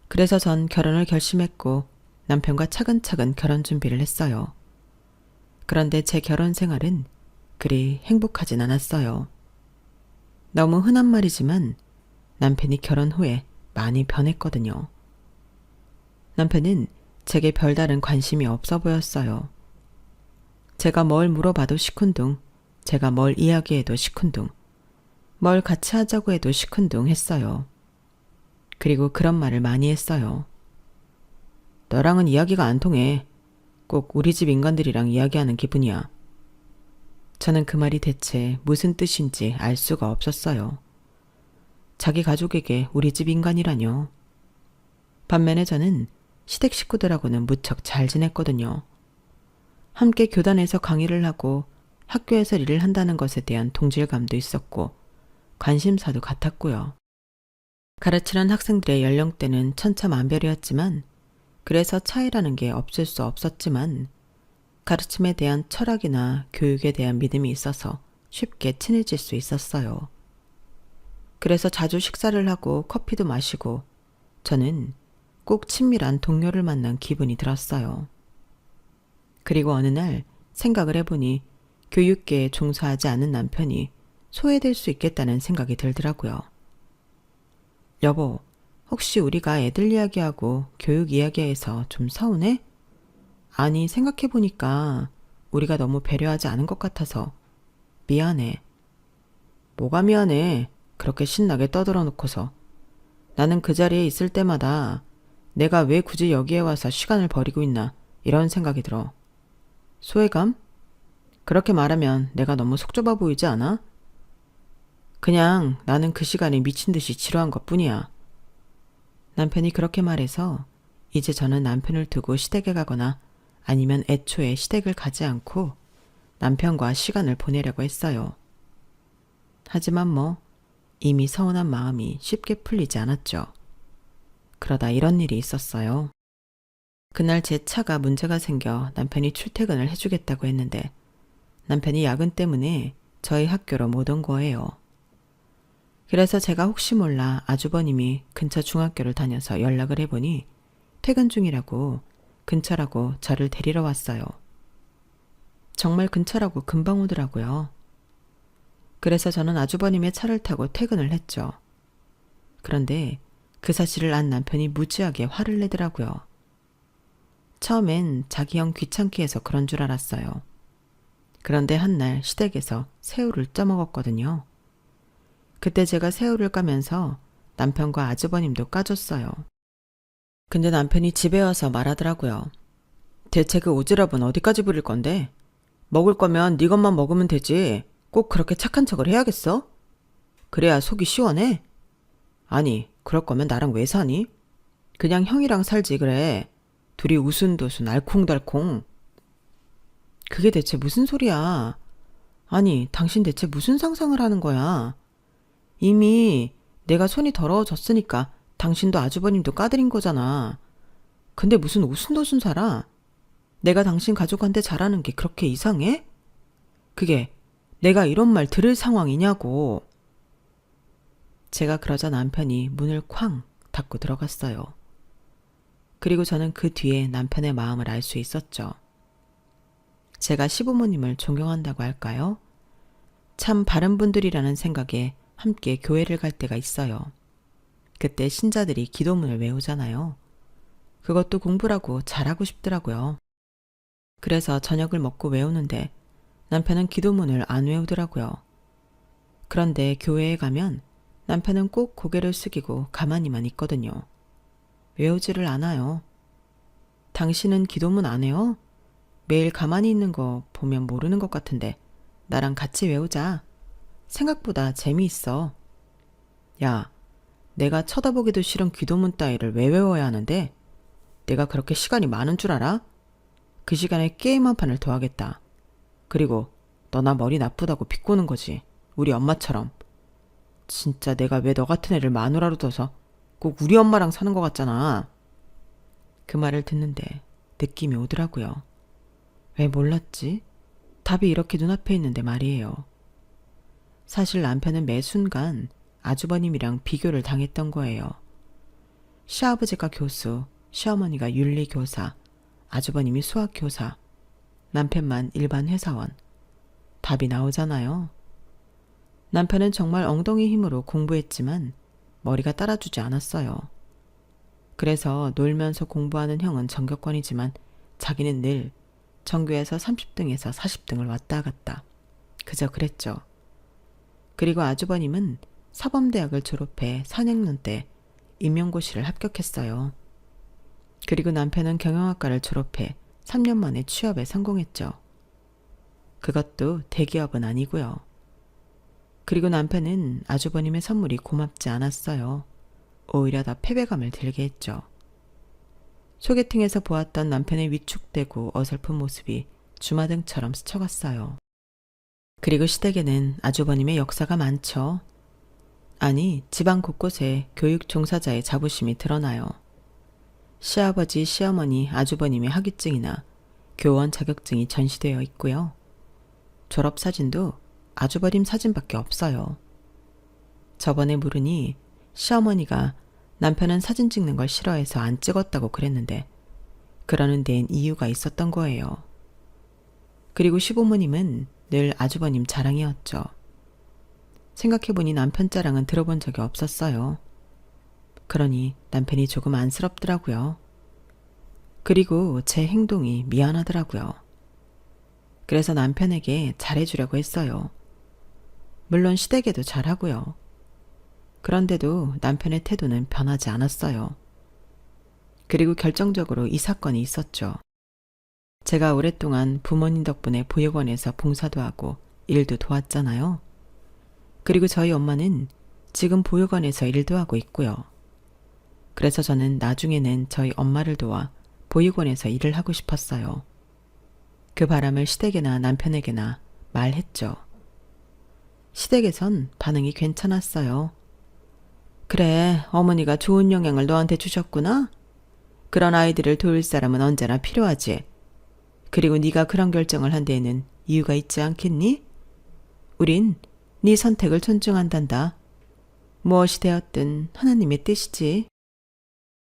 그래서 전 결혼을 결심했고 남편과 차근차근 결혼 준비를 했어요. 그런데 제 결혼 생활은 그리 행복하진 않았어요. 너무 흔한 말이지만 남편이 결혼 후에 많이 변했거든요. 남편은 제게 별다른 관심이 없어 보였어요. 제가 뭘 물어봐도 시큰둥, 제가 뭘 이야기해도 시큰둥, 뭘 같이 하자고 해도 시큰둥 했어요. 그리고 그런 말을 많이 했어요. 너랑은 이야기가 안 통해. 꼭 우리 집 인간들이랑 이야기하는 기분이야. 저는 그 말이 대체 무슨 뜻인지 알 수가 없었어요. 자기 가족에게 우리 집 인간이라뇨. 반면에 저는 시댁 식구들하고는 무척 잘 지냈거든요. 함께 교단에서 강의를 하고 학교에서 일을 한다는 것에 대한 동질감도 있었고 관심사도 같았고요. 가르치는 학생들의 연령대는 천차만별이었지만 그래서 차이라는 게 없을 수 없었지만 가르침에 대한 철학이나 교육에 대한 믿음이 있어서 쉽게 친해질 수 있었어요. 그래서 자주 식사를 하고 커피도 마시고 저는 꼭 친밀한 동료를 만난 기분이 들었어요. 그리고 어느 날 생각을 해보니 교육계에 종사하지 않은 남편이 소외될 수 있겠다는 생각이 들더라고요. 여보, 혹시 우리가 애들 이야기하고 교육 이야기해서 좀 서운해? 아니, 생각해보니까 우리가 너무 배려하지 않은 것 같아서 미안해. 뭐가 미안해? 그렇게 신나게 떠들어 놓고서. 나는 그 자리에 있을 때마다 내가 왜 굳이 여기에 와서 시간을 버리고 있나 이런 생각이 들어. 소외감? 그렇게 말하면 내가 너무 속 좁아 보이지 않아? 그냥 나는 그 시간에 미친 듯이 지루한 것뿐이야. 남편이 그렇게 말해서 이제 저는 남편을 두고 시댁에 가거나 아니면 애초에 시댁을 가지 않고 남편과 시간을 보내려고 했어요. 하지만 뭐 이미 서운한 마음이 쉽게 풀리지 않았죠. 그러다 이런 일이 있었어요. 그날 제 차가 문제가 생겨 남편이 출퇴근을 해주겠다고 했는데 남편이 야근 때문에 저희 학교로 못 온 거예요. 그래서 제가 혹시 몰라 아주버님이 근처 중학교를 다녀서 연락을 해보니 퇴근 중이라고 근처라고 저를 데리러 왔어요. 정말 근처라고 금방 오더라고요. 그래서 저는 아주버님의 차를 타고 퇴근을 했죠. 그런데 그 사실을 안 남편이 무지하게 화를 내더라고요. 처음엔 자기 형 귀찮게 해서 그런 줄 알았어요. 그런데 한날 시댁에서 새우를 쪄먹었거든요. 그때 제가 새우를 까면서 남편과 아주버님도 까줬어요. 근데 남편이 집에 와서 말하더라고요. 대체 그 오지랖은 어디까지 부릴 건데? 먹을 거면 네 것만 먹으면 되지. 꼭 그렇게 착한 척을 해야겠어? 그래야 속이 시원해? 아니, 그럴 거면 나랑 왜 사니? 그냥 형이랑 살지 그래. 둘이 우순도순 알콩달콩. 그게 대체 무슨 소리야? 아니, 당신 대체 무슨 상상을 하는 거야? 이미 내가 손이 더러워졌으니까 당신도 아주버님도 까드린 거잖아. 근데 무슨 오순도순 살아? 내가 당신 가족한테 잘하는 게 그렇게 이상해? 그게 내가 이런 말 들을 상황이냐고. 제가 그러자 남편이 문을 쾅 닫고 들어갔어요. 그리고 저는 그 뒤에 남편의 마음을 알 수 있었죠. 제가 시부모님을 존경한다고 할까요? 참 바른 분들이라는 생각에 함께 교회를 갈 때가 있어요. 그때 신자들이 기도문을 외우잖아요. 그것도 공부라고 잘하고 싶더라고요. 그래서 저녁을 먹고 외우는데 남편은 기도문을 안 외우더라고요. 그런데 교회에 가면 남편은 꼭 고개를 숙이고 가만히만 있거든요. 외우지를 않아요. 당신은 기도문 안 해요? 매일 가만히 있는 거 보면 모르는 것 같은데 나랑 같이 외우자. 생각보다 재미있어. 야, 내가 쳐다보기도 싫은 기도문 따위를 왜 외워야 하는데? 내가 그렇게 시간이 많은 줄 알아? 그 시간에 게임 한 판을 더 하겠다. 그리고 너나 머리 나쁘다고 비꼬는 거지. 우리 엄마처럼. 진짜 내가 왜 너 같은 애를 마누라로 둬서 꼭 우리 엄마랑 사는 것 같잖아. 그 말을 듣는데 느낌이 오더라고요. 왜 몰랐지? 답이 이렇게 눈앞에 있는데 말이에요. 사실 남편은 매 순간 아주버님이랑 비교를 당했던 거예요. 시아버지가 교수, 시어머니가 윤리교사, 아주버님이 수학교사, 남편만 일반 회사원. 답이 나오잖아요. 남편은 정말 엉덩이 힘으로 공부했지만 머리가 따라주지 않았어요. 그래서 놀면서 공부하는 형은 전교권이지만 자기는 늘 전교에서 30등에서 40등을 왔다 갔다. 그저 그랬죠. 그리고 아주버님은 사범대학을 졸업해 4학년 때 임용고시를 합격했어요. 그리고 남편은 경영학과를 졸업해 3년 만에 취업에 성공했죠. 그것도 대기업은 아니고요. 그리고 남편은 아주버님의 선물이 고맙지 않았어요. 오히려 더 패배감을 들게 했죠. 소개팅에서 보았던 남편의 위축되고 어설픈 모습이 주마등처럼 스쳐갔어요. 그리고 시댁에는 아주버님의 역사가 많죠. 아니, 집안 곳곳에 교육 종사자의 자부심이 드러나요. 시아버지, 시어머니, 아주버님의 학위증이나 교원 자격증이 전시되어 있고요. 졸업사진도 아주버님 사진밖에 없어요. 저번에 물으니 시어머니가 남편은 사진 찍는 걸 싫어해서 안 찍었다고 그랬는데 그러는 데엔 이유가 있었던 거예요. 그리고 시부모님은 늘 아주버님 자랑이었죠. 생각해보니 남편 자랑은 들어본 적이 없었어요. 그러니 남편이 조금 안쓰럽더라고요. 그리고 제 행동이 미안하더라고요. 그래서 남편에게 잘해주려고 했어요. 물론 시댁에도 잘하고요. 그런데도 남편의 태도는 변하지 않았어요. 그리고 결정적으로 이 사건이 있었죠. 제가 오랫동안 부모님 덕분에 보육원에서 봉사도 하고 일도 도왔잖아요. 그리고 저희 엄마는 지금 보육원에서 일도 하고 있고요. 그래서 저는 나중에는 저희 엄마를 도와 보육원에서 일을 하고 싶었어요. 그 바람을 시댁에나 남편에게나 말했죠. 시댁에선 반응이 괜찮았어요. 그래, 어머니가 좋은 영향을 너한테 주셨구나? 그런 아이들을 도울 사람은 언제나 필요하지. 그리고 네가 그런 결정을 한 데에는 이유가 있지 않겠니? 우린 네 선택을 존중한단다. 무엇이 되었든 하나님의 뜻이지.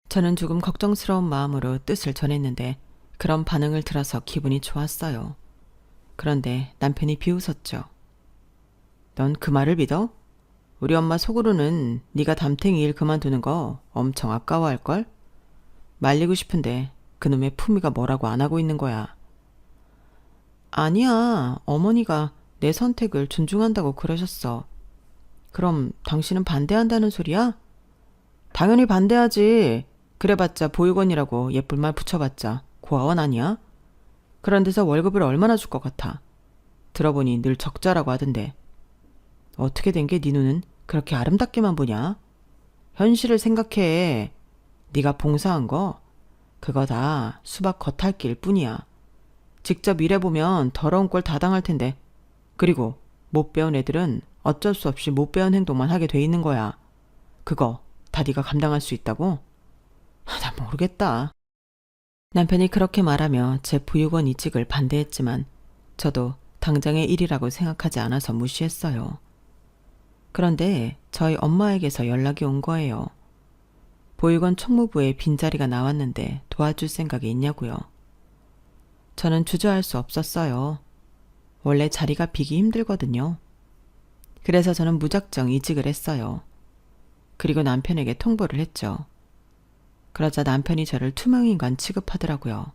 저는 조금 걱정스러운 마음으로 뜻을 전했는데 그런 반응을 들어서 기분이 좋았어요. 그런데 남편이 비웃었죠. 넌 그 말을 믿어? 우리 엄마 속으로는 네가 담탱이 일 그만두는 거 엄청 아까워할걸? 말리고 싶은데 그놈의 품위가 뭐라고 안 하고 있는 거야. 아니야, 어머니가 내 선택을 존중한다고 그러셨어. 그럼 당신은 반대한다는 소리야? 당연히 반대하지. 그래봤자 보육원이라고 예쁜 말 붙여봤자 고아원 아니야? 그런 데서 월급을 얼마나 줄 것 같아. 들어보니 늘 적자라고 하던데. 어떻게 된 게 네 눈은 그렇게 아름답게만 보냐? 현실을 생각해. 네가 봉사한 거 그거 다 수박 겉핥기일 뿐이야. 직접 일해보면 더러운 꼴 다 당할 텐데. 그리고 못 배운 애들은 어쩔 수 없이 못 배운 행동만 하게 돼 있는 거야. 그거 다 네가 감당할 수 있다고? 나 모르겠다. 남편이 그렇게 말하며 제 보육원 이직을 반대했지만 저도 당장의 일이라고 생각하지 않아서 무시했어요. 그런데 저희 엄마에게서 연락이 온 거예요. 보육원 총무부에 빈자리가 나왔는데 도와줄 생각이 있냐고요. 저는 주저할 수 없었어요. 원래 자리가 비기 힘들거든요. 그래서 저는 무작정 이직을 했어요. 그리고 남편에게 통보를 했죠. 그러자 남편이 저를 투명인간 취급하더라고요.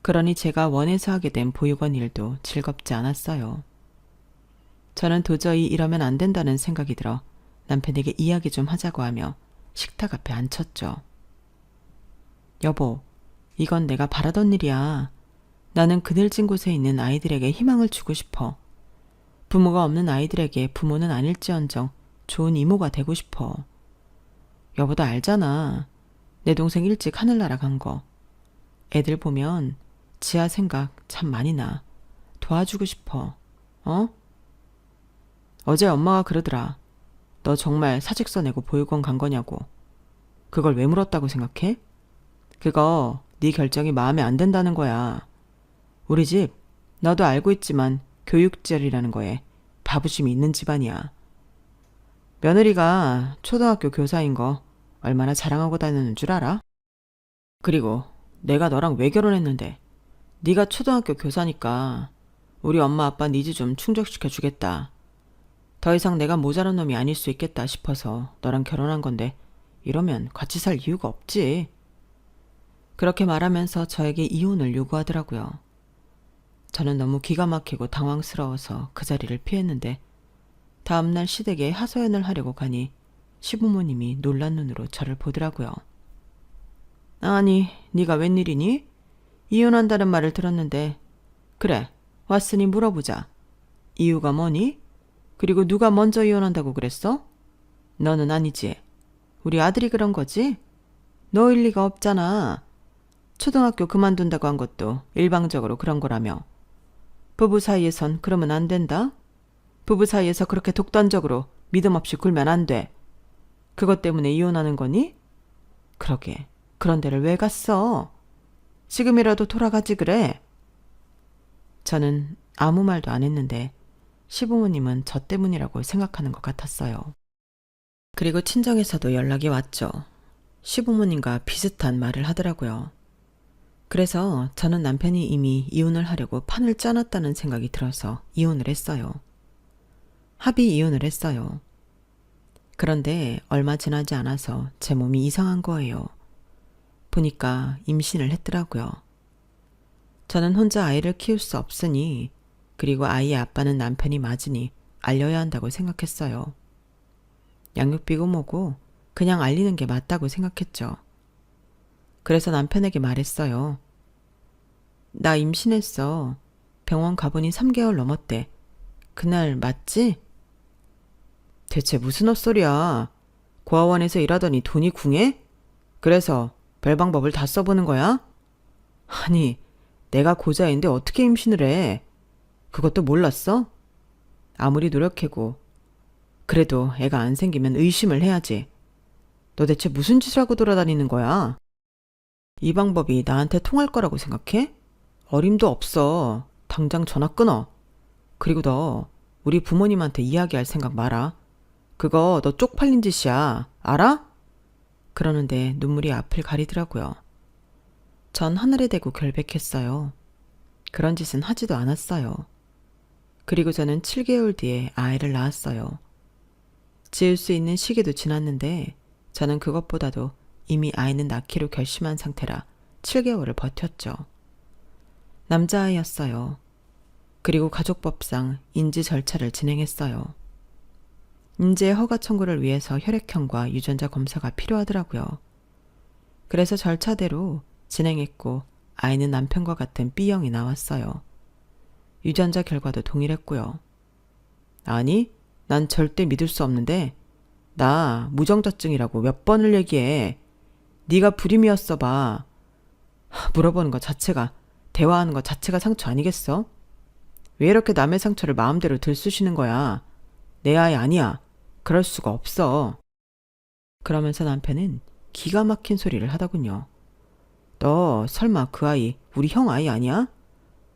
그러니 제가 원해서 하게 된 보육원 일도 즐겁지 않았어요. 저는 도저히 이러면 안 된다는 생각이 들어 남편에게 이야기 좀 하자고 하며 식탁 앞에 앉혔죠. 여보, 이건 내가 바라던 일이야. 나는 그늘진 곳에 있는 아이들에게 희망을 주고 싶어. 부모가 없는 아이들에게 부모는 아닐지언정 좋은 이모가 되고 싶어. 여보도 알잖아. 내 동생 일찍 하늘나라 간 거. 애들 보면 지아 생각 참 많이 나. 도와주고 싶어. 어? 어제 엄마가 그러더라. 너 정말 사직서 내고 보육원 간 거냐고. 그걸 왜 물었다고 생각해? 그거 네 결정이 마음에 안 든다는 거야. 우리 집 너도 알고 있지만 교육절이라는 거에 바부심이 있는 집안이야. 며느리가 초등학교 교사인 거 얼마나 자랑하고 다니는 줄 알아? 그리고 내가 너랑 왜 결혼했는데 네가 초등학교 교사니까 우리 엄마 아빠 니즈 좀 충족시켜 주겠다. 더 이상 내가 모자란 놈이 아닐 수 있겠다 싶어서 너랑 결혼한 건데 이러면 같이 살 이유가 없지. 그렇게 말하면서 저에게 이혼을 요구하더라고요. 저는 너무 기가 막히고 당황스러워서 그 자리를 피했는데 다음날 시댁에 하소연을 하려고 가니 시부모님이 놀란 눈으로 저를 보더라고요. 아니, 네가 웬일이니? 이혼한다는 말을 들었는데 그래, 왔으니 물어보자. 이유가 뭐니? 그리고 누가 먼저 이혼한다고 그랬어? 너는 아니지. 우리 아들이 그런 거지? 너일 리가 없잖아. 초등학교 그만둔다고 한 것도 일방적으로 그런 거라며. 부부 사이에선 그러면 안 된다? 부부 사이에서 그렇게 독단적으로 믿음 없이 굴면 안 돼. 그것 때문에 이혼하는 거니? 그러게, 그런 데를 왜 갔어? 지금이라도 돌아가지 그래. 저는 아무 말도 안 했는데 시부모님은 저 때문이라고 생각하는 것 같았어요. 그리고 친정에서도 연락이 왔죠. 시부모님과 비슷한 말을 하더라고요. 그래서 저는 남편이 이미 이혼을 하려고 판을 짜놨다는 생각이 들어서 이혼을 했어요. 합의 이혼을 했어요. 그런데 얼마 지나지 않아서 제 몸이 이상한 거예요. 보니까 임신을 했더라고요. 저는 혼자 아이를 키울 수 없으니 그리고 아이의 아빠는 남편이 맞으니 알려야 한다고 생각했어요. 양육비고 뭐고 그냥 알리는 게 맞다고 생각했죠. 그래서 남편에게 말했어요. 나 임신했어. 병원 가보니 3개월 넘었대. 그날 맞지? 대체 무슨 헛소리야. 고아원에서 일하더니 돈이 궁해? 그래서 별 방법을 다 써보는 거야? 아니, 내가 고자인데 어떻게 임신을 해? 그것도 몰랐어? 아무리 노력해고 그래도 애가 안 생기면 의심을 해야지. 너 대체 무슨 짓을 하고 돌아다니는 거야? 이 방법이 나한테 통할 거라고 생각해? 어림도 없어. 당장 전화 끊어. 그리고 너 우리 부모님한테 이야기할 생각 마라. 그거 너 쪽팔린 짓이야. 알아? 그러는데 눈물이 앞을 가리더라고요. 전 하늘에 대고 결백했어요. 그런 짓은 하지도 않았어요. 그리고 저는 7개월 뒤에 아이를 낳았어요. 지을 수 있는 시기도 지났는데 저는 그것보다도 이미 아이는 낳기로 결심한 상태라 7개월을 버텼죠. 남자아이였어요. 그리고 가족법상 인지 절차를 진행했어요. 인지의 허가 청구를 위해서 혈액형과 유전자 검사가 필요하더라고요. 그래서 절차대로 진행했고 아이는 남편과 같은 B형이 나왔어요. 유전자 결과도 동일했고요. 아니, 난 절대 믿을 수 없는데 나 무정자증이라고 몇 번을 얘기해. 네가 불임이었어 봐. 물어보는 것 자체가, 대화하는 것 자체가 상처 아니겠어? 왜 이렇게 남의 상처를 마음대로 들쑤시는 거야? 내 아이 아니야. 그럴 수가 없어. 그러면서 남편은 기가 막힌 소리를 하더군요. 너 설마 그 아이 우리 형 아이 아니야?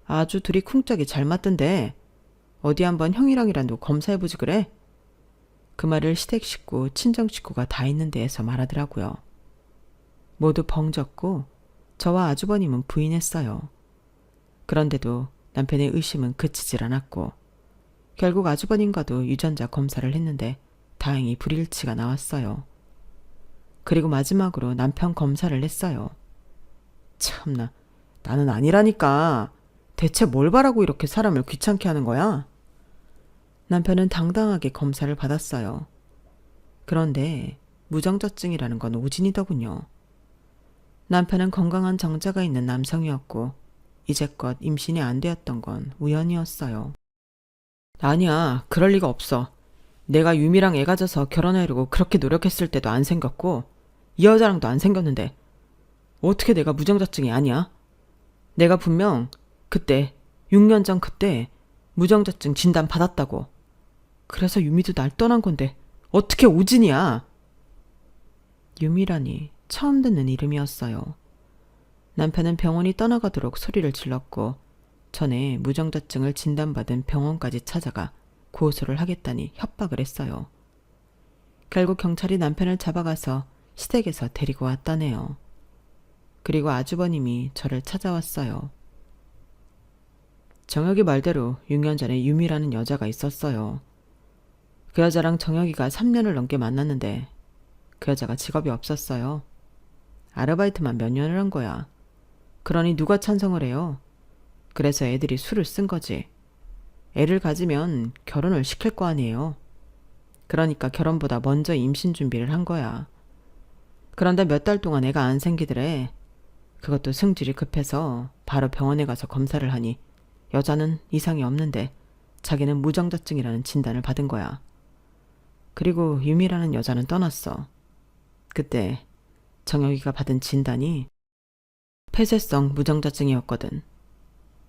아주 둘이 쿵짝이 잘 맞던데 어디 한번 형이랑이라도 검사해보지 그래? 그 말을 시댁 식구, 친정 식구가 다 있는 데에서 말하더라고요. 모두 벙졌고 저와 아주버님은 부인했어요. 그런데도 남편의 의심은 그치질 않았고 결국 아주버님과도 유전자 검사를 했는데 다행히 불일치가 나왔어요. 그리고 마지막으로 남편 검사를 했어요. 참나, 나는 아니라니까. 대체 뭘 바라고 이렇게 사람을 귀찮게 하는 거야? 남편은 당당하게 검사를 받았어요. 그런데 무정자증이라는 건 오진이더군요. 남편은 건강한 정자가 있는 남성이었고 이제껏 임신이 안 되었던 건 우연이었어요. 아니야, 그럴 리가 없어. 내가 유미랑 애가 져서 결혼하려고 그렇게 노력했을 때도 안 생겼고 이 여자랑도 안 생겼는데 어떻게 내가 무정자증이 아니야? 내가 분명 그때 6년 전 그때 무정자증 진단 받았다고. 그래서 유미도 날 떠난 건데 어떻게 오진이야? 유미라니 처음 듣는 이름이었어요. 남편은 병원이 떠나가도록 소리를 질렀고 전에 무정자증을 진단받은 병원까지 찾아가 고소를 하겠다니 협박을 했어요. 결국 경찰이 남편을 잡아가서 시댁에서 데리고 왔다네요. 그리고 아주버님이 저를 찾아왔어요. 정혁이 말대로 6년 전에 유미라는 여자가 있었어요. 그 여자랑 정혁이가 3년을 넘게 만났는데 그 여자가 직업이 없었어요. 아르바이트만 몇 년을 한 거야. 그러니 누가 찬성을 해요? 그래서 애들이 수를 쓴 거지. 애를 가지면 결혼을 시킬 거 아니에요. 그러니까 결혼보다 먼저 임신 준비를 한 거야. 그런데 몇 달 동안 애가 안 생기더래. 그것도 승질이 급해서 바로 병원에 가서 검사를 하니 여자는 이상이 없는데 자기는 무정자증이라는 진단을 받은 거야. 그리고 유미라는 여자는 떠났어. 그때 정혁이가 받은 진단이 폐쇄성 무정자증이었거든.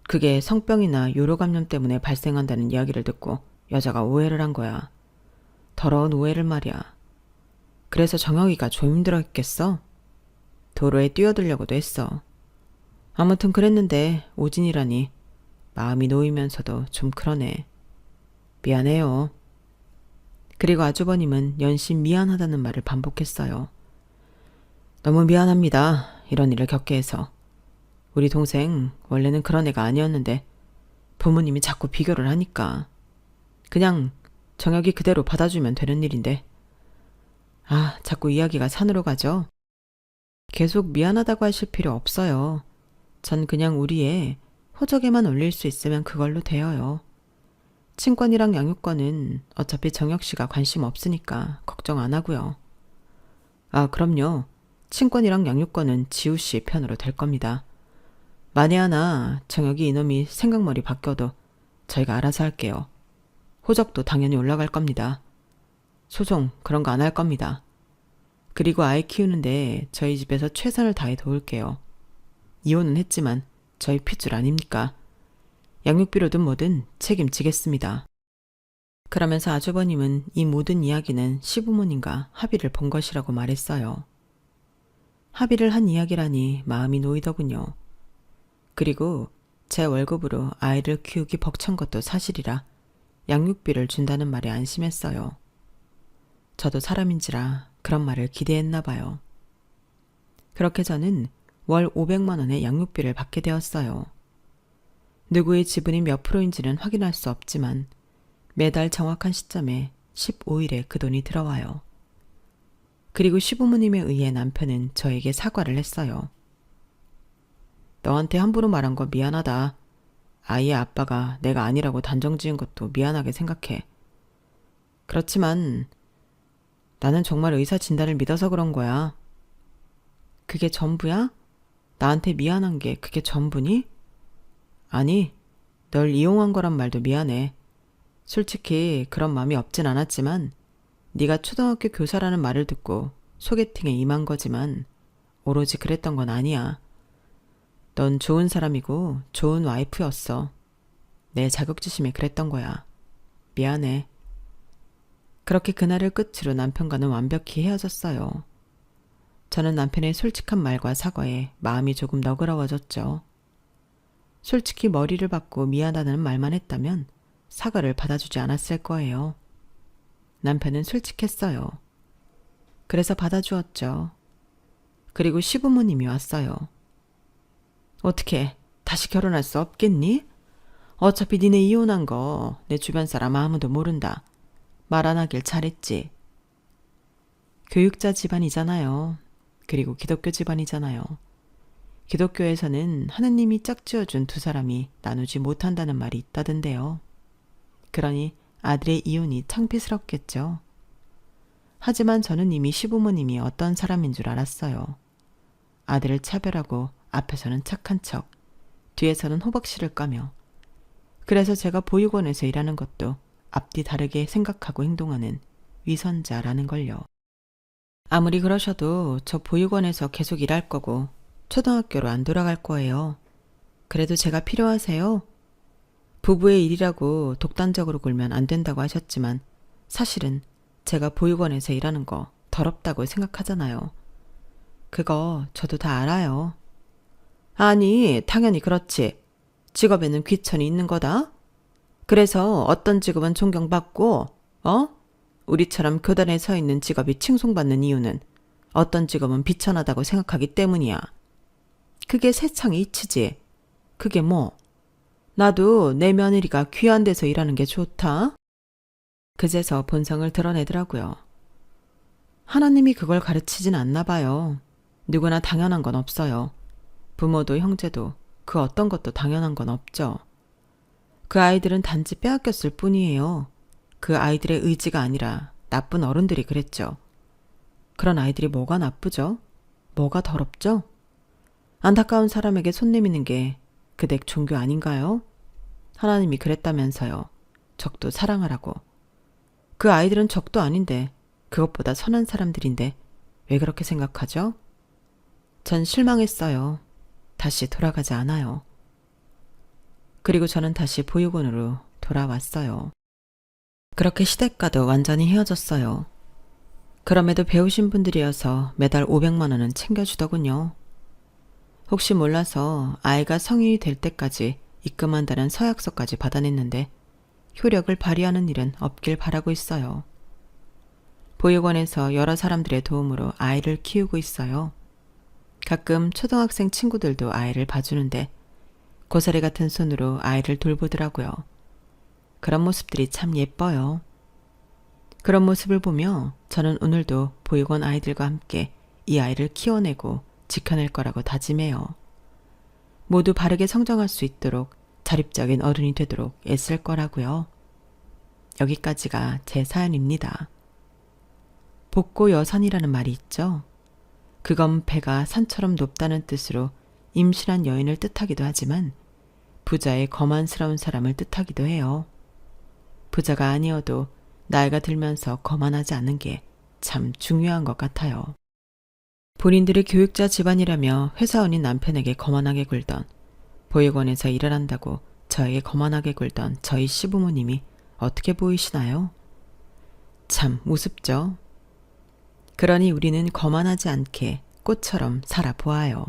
그게 성병이나 요로감염 때문에 발생한다는 이야기를 듣고 여자가 오해를 한 거야. 더러운 오해를 말이야. 그래서 정혁이가 좀 힘들었겠어? 도로에 뛰어들려고도 했어. 아무튼 그랬는데 오진이라니 마음이 놓이면서도 좀 그러네. 미안해요. 그리고 아주버님은 연신 미안하다는 말을 반복했어요. 너무 미안합니다. 이런 일을 겪게 해서. 우리 동생 원래는 그런 애가 아니었는데 부모님이 자꾸 비교를 하니까 그냥 정혁이 그대로 받아주면 되는 일인데 자꾸 이야기가 산으로 가죠. 계속 미안하다고 하실 필요 없어요. 전 그냥 우리 애 호적에만 올릴 수 있으면 그걸로 되어요. 친권이랑 양육권은 어차피 정혁 씨가 관심 없으니까 걱정 안 하고요. 그럼요. 친권이랑 양육권은 지우 씨 편으로 될 겁니다. 만에 하나 정혁이 이놈이 생각머리 바뀌어도 저희가 알아서 할게요. 호적도 당연히 올라갈 겁니다. 소송 그런 거 안 할 겁니다. 그리고 아이 키우는데 저희 집에서 최선을 다해 도울게요. 이혼은 했지만 저희 핏줄 아닙니까? 양육비로든 뭐든 책임지겠습니다. 그러면서 아주버님은 이 모든 이야기는 시부모님과 합의를 본 것이라고 말했어요. 합의를 한 이야기라니 마음이 놓이더군요. 그리고 제 월급으로 아이를 키우기 벅찬 것도 사실이라 양육비를 준다는 말에 안심했어요. 저도 사람인지라 그런 말을 기대했나 봐요. 그렇게 저는 월 500만 원의 양육비를 받게 되었어요. 누구의 지분이 몇 프로인지는 확인할 수 없지만 매달 정확한 시점에 15일에 그 돈이 들어와요. 그리고 시부모님에 의해 남편은 저에게 사과를 했어요. 너한테 함부로 말한 거 미안하다. 아이의 아빠가 내가 아니라고 단정 지은 것도 미안하게 생각해. 그렇지만 나는 정말 의사 진단을 믿어서 그런 거야. 그게 전부야? 나한테 미안한 게 그게 전부니? 아니, 널 이용한 거란 말도 미안해. 솔직히 그런 마음이 없진 않았지만 네가 초등학교 교사라는 말을 듣고 소개팅에 임한 거지만 오로지 그랬던 건 아니야. 넌 좋은 사람이고 좋은 와이프였어. 내 자격지심에 그랬던 거야. 미안해. 그렇게 그날을 끝으로 남편과는 완벽히 헤어졌어요. 저는 남편의 솔직한 말과 사과에 마음이 조금 너그러워졌죠. 솔직히 머리를 받고 미안하다는 말만 했다면 사과를 받아주지 않았을 거예요. 남편은 솔직했어요. 그래서 받아주었죠. 그리고 시부모님이 왔어요. 어떻게 다시 결혼할 수 없겠니? 어차피 니네 이혼한 거 내 주변 사람 아무도 모른다. 말 안 하길 잘했지. 교육자 집안이잖아요. 그리고 기독교 집안이잖아요. 기독교에서는 하느님이 짝지어준 두 사람이 나누지 못한다는 말이 있다던데요. 그러니 아들의 이혼이 창피스럽겠죠. 하지만 저는 이미 시부모님이 어떤 사람인 줄 알았어요. 아들을 차별하고 앞에서는 착한 척, 뒤에서는 호박씨를 까며. 그래서 제가 보육원에서 일하는 것도 앞뒤 다르게 생각하고 행동하는 위선자라는 걸요. 아무리 그러셔도 저 보육원에서 계속 일할 거고 초등학교로 안 돌아갈 거예요. 그래도 제가 필요하세요? 부부의 일이라고 독단적으로 굴면 안 된다고 하셨지만 사실은 제가 보육원에서 일하는 거 더럽다고 생각하잖아요. 그거 저도 다 알아요. 아니, 당연히 그렇지. 직업에는 귀천이 있는 거다. 그래서 어떤 직업은 존경받고, 우리처럼 교단에 서 있는 직업이 칭송받는 이유는 어떤 직업은 비천하다고 생각하기 때문이야. 그게 세상의 이치지. 그게 뭐? 나도 내 며느리가 귀한 데서 일하는 게 좋다. 그제서 본성을 드러내더라고요. 하나님이 그걸 가르치진 않나 봐요. 누구나 당연한 건 없어요. 부모도 형제도 그 어떤 것도 당연한 건 없죠. 그 아이들은 단지 빼앗겼을 뿐이에요. 그 아이들의 의지가 아니라 나쁜 어른들이 그랬죠. 그런 아이들이 뭐가 나쁘죠? 뭐가 더럽죠? 안타까운 사람에게 손 내미는 게 그댁 종교 아닌가요? 하나님이 그랬다면서요. 적도 사랑하라고. 그 아이들은 적도 아닌데 그것보다 선한 사람들인데 왜 그렇게 생각하죠? 전 실망했어요. 다시 돌아가지 않아요. 그리고 저는 다시 보육원으로 돌아왔어요. 그렇게 시댁과도 완전히 헤어졌어요. 그럼에도 배우신 분들이어서 매달 500만 원은 챙겨주더군요. 혹시 몰라서 아이가 성인이 될 때까지 입금한다는 서약서까지 받아냈는데 효력을 발휘하는 일은 없길 바라고 있어요. 보육원에서 여러 사람들의 도움으로 아이를 키우고 있어요. 가끔 초등학생 친구들도 아이를 봐주는데 고사리 같은 손으로 아이를 돌보더라고요. 그런 모습들이 참 예뻐요. 그런 모습을 보며 저는 오늘도 보육원 아이들과 함께 이 아이를 키워내고 지켜낼 거라고 다짐해요. 모두 바르게 성장할 수 있도록 자립적인 어른이 되도록 애쓸 거라고요. 여기까지가 제 사연입니다. 복고 여산이라는 말이 있죠. 그건 배가 산처럼 높다는 뜻으로 임신한 여인을 뜻하기도 하지만 부자의 거만스러운 사람을 뜻하기도 해요. 부자가 아니어도 나이가 들면서 거만하지 않는 게 참 중요한 것 같아요. 본인들이 교육자 집안이라며 회사원인 남편에게 거만하게 굴던, 보육원에서 일을 한다고 저에게 거만하게 굴던 저희 시부모님이 어떻게 보이시나요? 참 우습죠. 그러니 우리는 거만하지 않게 꽃처럼 살아보아요.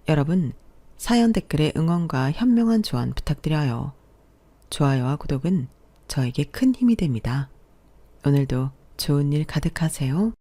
여러분, 사연 댓글에 응원과 현명한 조언 부탁드려요. 좋아요와 구독은 저에게 큰 힘이 됩니다. 오늘도 좋은 일 가득하세요.